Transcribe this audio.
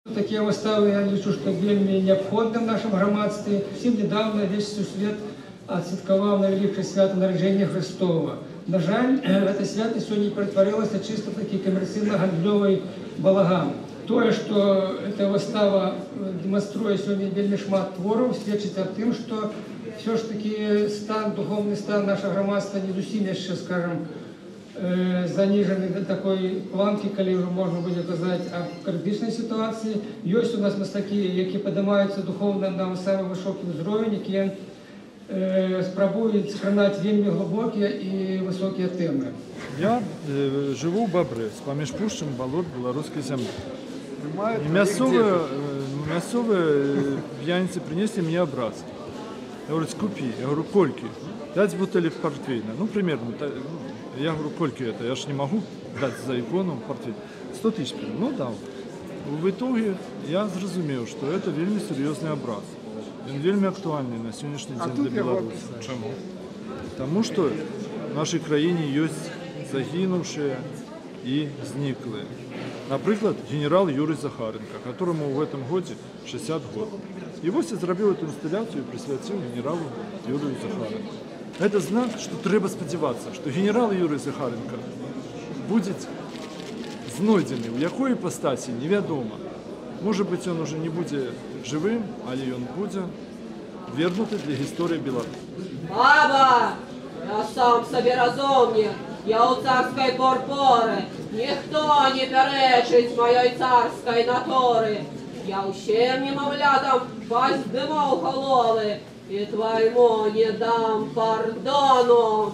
Такія выставы, я лічу, што вельмі неабходны в нашым грамадстве. Всім недавно весь сусвет адсвяткаваў найвялікшае свята нараджэння Христова. На жаль, гэта свята сёння ператварылася чыста такі камерцыйна-гандлёвы балаган. Тое, што эта выстава дэманструе сёння вельмі шмат твораў, сведчыць аб тым, што все ж такі духовны стан нашага грамадства не зусім яшчэ, скажам, занижены до такой планки, коли уже можно будет сказать о критичной ситуации. Есть у нас мастаки, які поднимаются духовно на самый высокий уровень, які спробують скранати вельми глибокі і високі теми. Я живу в Бобры, с поміж болот белорусской земли. И мясовые пьяницы принесли мне образ. Я говорю, скупи. Я говорю, кольки? 5 бутылей портвейна. Ну, примерно. Я говорю, кольки это? Я ж не могу дать за икону портвейн. 100 тысяч. Ну, дал. В итоге я зрозумел, что это вельми серьезный образ. Он вельми актуальный на сегодняшний день для Беларуси. Чому? Потому что в нашей краине есть загинувшие и зниклые. Например, генерал Юрий Захаренко, которому в этом году 60 год. И ось зробив эту инсталляцию и присвятил генералу Юрию Захаренко. Это знак, что треба сподіватися, что генерал Юрий Захаренко будет знойдений, в якої іпостасі невідомо. Может быть, он уже не будет живым, але он будет вернутый для истории Беларуси. Баба, я сам собі розумник, я у царській порпори, ніхто не перечить моєї царської натури. Я усім немовлятам пасть дымов головы, и твоему не дам пардону.